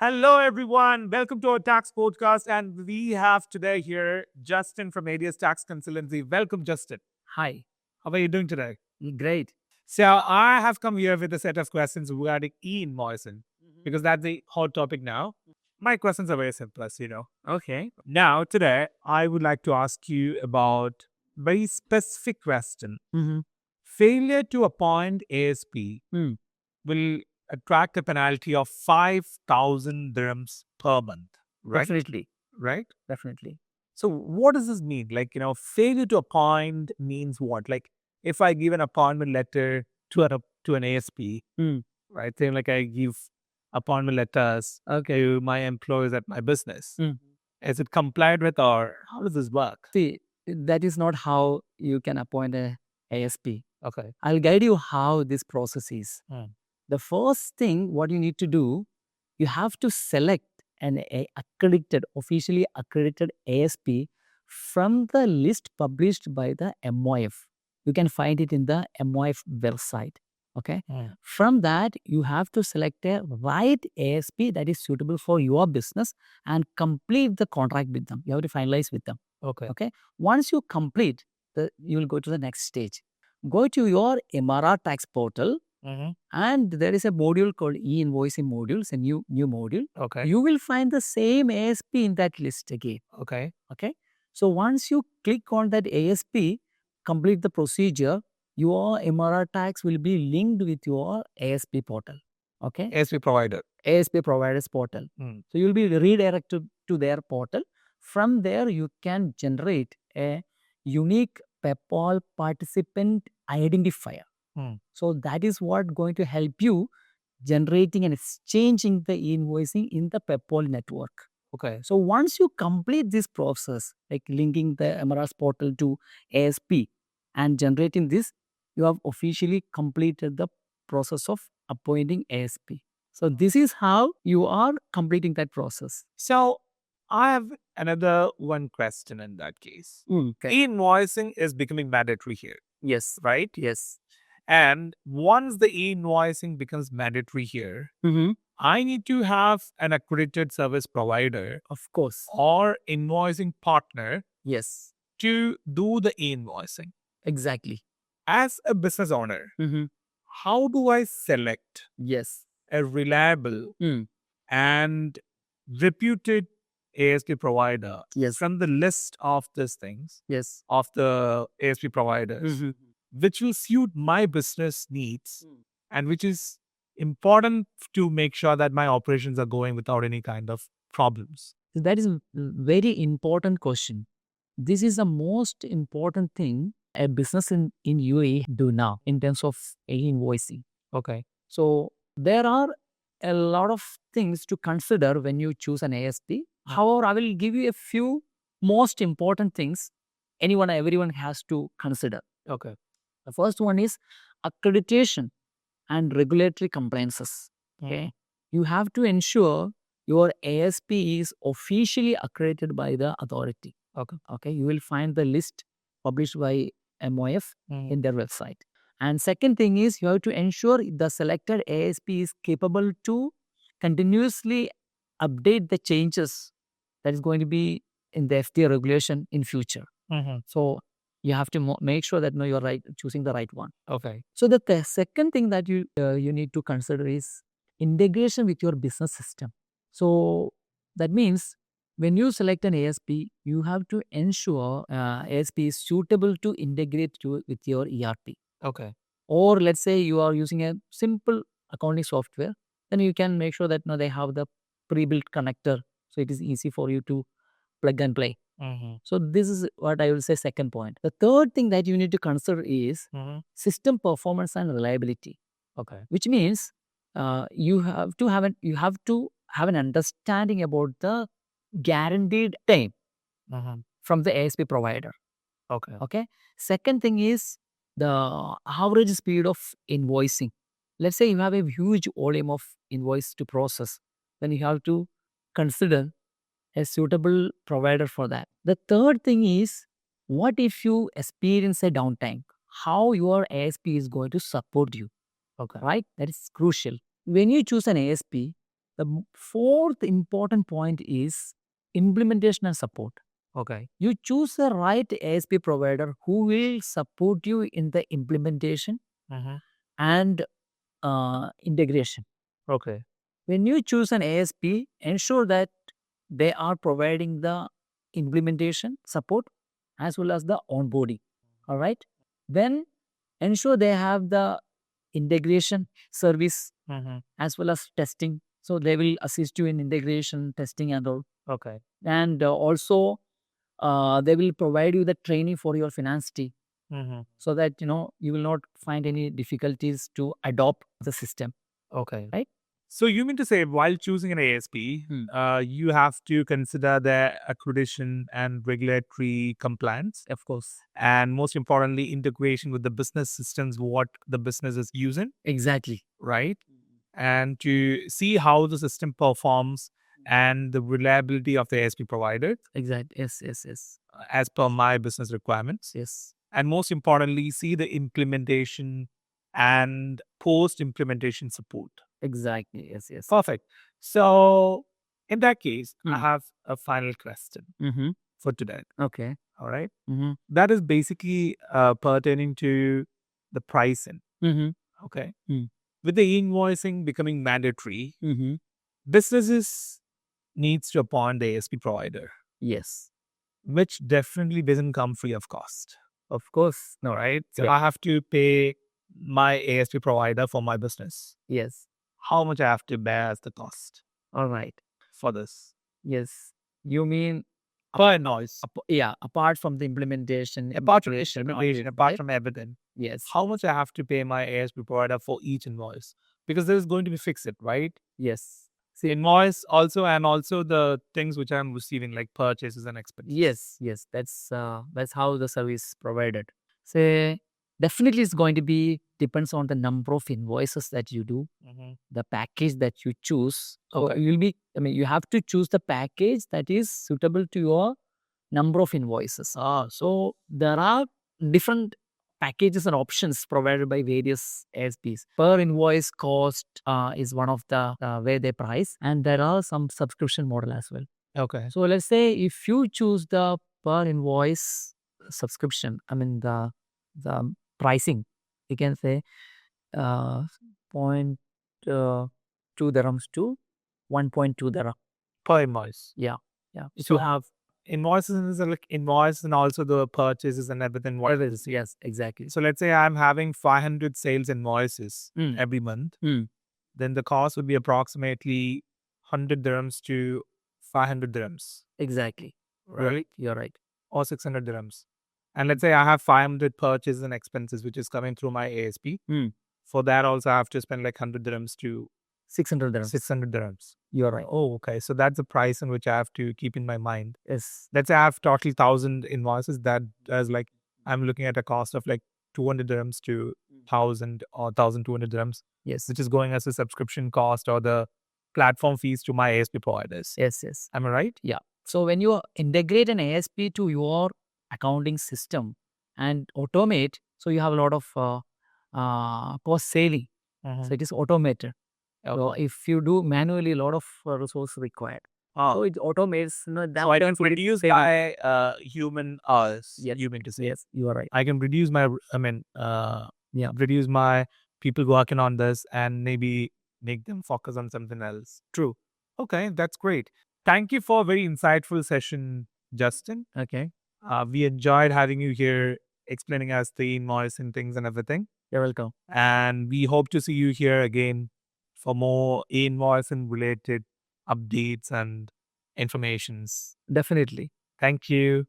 Hello, everyone. Welcome to our tax podcast. And we have today here Justin from ADS Tax Consultancy. Welcome, Justin. Hi. How are you doing today? Great. So, I have come here with a set of questions regarding e-invoicing because that's the hot topic now. My questions are very simple, as you know. Okay. Now, today, I would like to ask you about very specific question. Mm-hmm. Failure to appoint ASP Mm. will attract a penalty of 5,000 dirhams per month, right? Definitely. Right? Definitely. So, what does this mean? Like, failure to appoint means what? Like, if I give an appointment letter to an ASP, Mm. right? Saying like I give appointment letters to my employees at my business. Mm. Is it complied with, or how does this work? See, that is not how you can appoint a ASP. Okay. I'll guide you how this process is. Mm. The first thing, what you need to do, you have to select officially accredited ASP from the list published by the MOF. You can find it in the MOF website. Okay. Mm. From that, you have to select a right ASP that is suitable for your business and complete the contract with them. You have to finalize with them. Okay. Okay. Once you complete, you will go to the next stage. Go to your Emara tax portal, Mm-hmm. and there is a module called E-Invoicing module. It's a new module. Okay. You will find the same ASP in that list again. Okay. Okay. So once you click on that ASP, complete the procedure, your MRR tax will be linked with your ASP portal. Okay. ASP provider. ASP providers portal. Mm. So you'll be redirected to their portal. From there, you can generate a unique PayPal participant identifier. Mm. So that is what going to help you generating and exchanging the invoicing in the PayPal network. Okay. So once you complete this process, like linking the MRS portal to ASP and generating this, you have officially completed the process of appointing ASP. So this is how you are completing that process. So, I have another one question in that case. Okay. E-invoicing is becoming mandatory here, Yes. right? Yes. And once the e-invoicing becomes mandatory here, Mm-hmm. I need to have an accredited service provider Of course. or invoicing partner Yes. to do the e-invoicing. Exactly. As a business owner, Mm-hmm. how do I select Yes. a reliable Mm. and reputed ASP provider Yes. from the list of these things, Yes. of the ASP providers, Mm-hmm. which will suit my business needs Mm. and which is important to make sure that my operations are going without any kind of problems? That is a very important question. This is the most important thing a business in UAE do now in terms of invoicing. Okay. So there are a lot of things to consider when you choose an ASP. However, I will give you a few most important things everyone has to consider. Okay. The first one is accreditation and regulatory compliances. Okay. You have to ensure your ASP is officially accredited by the authority. Okay. Okay. You will find the list published by MOF in their website. And second thing is you have to ensure the selected ASP is capable to continuously update the changes that is going to be in the FTA regulation in future. Mm-hmm. So you have to make sure that you're right, choosing the right one. Okay. So the second thing that you need to consider is integration with your business system. So that means when you select an ASP, you have to ensure ASP is suitable to integrate with your ERP. Okay. Or let's say you are using a simple accounting software, then you can make sure that they have the pre-built connector, so it is easy for you to plug and play. Mm-hmm. So this is what I will say second point. The third thing that you need to consider is system performance and reliability. Okay. Which means you have to have an understanding about the guaranteed time from the ASP provider. Okay. Okay. Second thing is the average speed of invoicing. Let's say you have a huge volume of invoice to process, then you have to consider a suitable provider for that. The third thing is, what if you experience a downtime? How your ASP is going to support you, Okay. right? That is crucial. When you choose an ASP, The fourth important point is implementation and support. Okay. You choose the right ASP provider who will support you in the implementation and integration. Okay. When you choose an ASP, ensure that they are providing the implementation support as well as the onboarding. All right. Then ensure they have the integration service as well as testing. So they will assist you in integration, testing, and all. Okay. And also, they will provide you the training for your finance team so that you will not find any difficulties to adopt the system. Okay. Right. So you mean to say while choosing an ASP, you have to consider their accreditation and regulatory compliance, Of course. and most importantly, integration with the business systems what the business is using, Exactly. right? And to see how the system performs and the reliability of the ASP provider Exactly. Yes. as per my business requirements. Yes. And most importantly, see the implementation and post implementation support. Exactly. Yes. Perfect. So, in that case, I Hmm. have a final question Mm-hmm. for today. Okay. All right. Mm-hmm. That is basically pertaining to the pricing. Mm-hmm. Okay. Mm. With the invoicing becoming mandatory, Mm-hmm. businesses needs to appoint the ASP provider, Yes. which definitely doesn't come free of cost. Of course. All No. right. So Yeah. I have to pay my ASP provider for my business. Yes. How much I have to bear as the cost All right. for this? Yes. You mean Per invoice. apart from the implementation, Apart from integration, implementation, audit, apart right? from everything, Yes. how much I have to pay my ASP provider for each invoice? Because there is going to be fixed, right? Yes. See, invoice also, and also the things which I'm receiving, like purchases and expenses. Yes. That's how the service provided. Say definitely it's going to be depends on the number of invoices that you do, the package that you choose. So Okay. you have to choose the package that is suitable to your number of invoices. So there are different packages and options provided by various ASPs. Per invoice cost is one of the way they price, and there are some subscription model as well. Okay. So let's say if you choose the per invoice subscription, the pricing, you can say uh, point 2 dirhams to 1.2 dirham. Per invoice. Yeah. If So you have invoices is like invoice and also the purchases and everything. What everything, yes, exactly. So let's say I'm having 500 sales invoices every month. Then the cost would be approximately 100 dirhams to 500 dirhams. Exactly. Right? You're right. Or 600 dirhams. And let's say I have 500 purchases and expenses, which is coming through my ASP. For that, also, I have to spend like 100 dirhams to 600 dirhams. 600 dirhams. You're right. Oh, okay. So that's the price in which I have to keep in my mind. Yes. Let's say I have total 1,000 invoices. That is like, I'm looking at a cost of like 200 dirhams to 1,000 or 1,200 dirhams. Yes. Which is going as a subscription cost or the platform fees to my ASP providers. Yes. Am I right? Yeah. So when you integrate an ASP to your accounting system and automate, so you have a lot of cost saving. So it is automated. So if you do manually, a lot of resource required. So it automates. That So I don't reduce my human hours. Yes. You mean to say? Yes, you are right. I can reduce my, reduce my people working on this and maybe make them focus on something else. True. Okay, that's great. Thank you for a very insightful session, Justin. Okay. We enjoyed having you here explaining us the invoice and things and everything. You're welcome. And we hope to see you here again for more invoice and related updates and informations. Definitely. Thank you.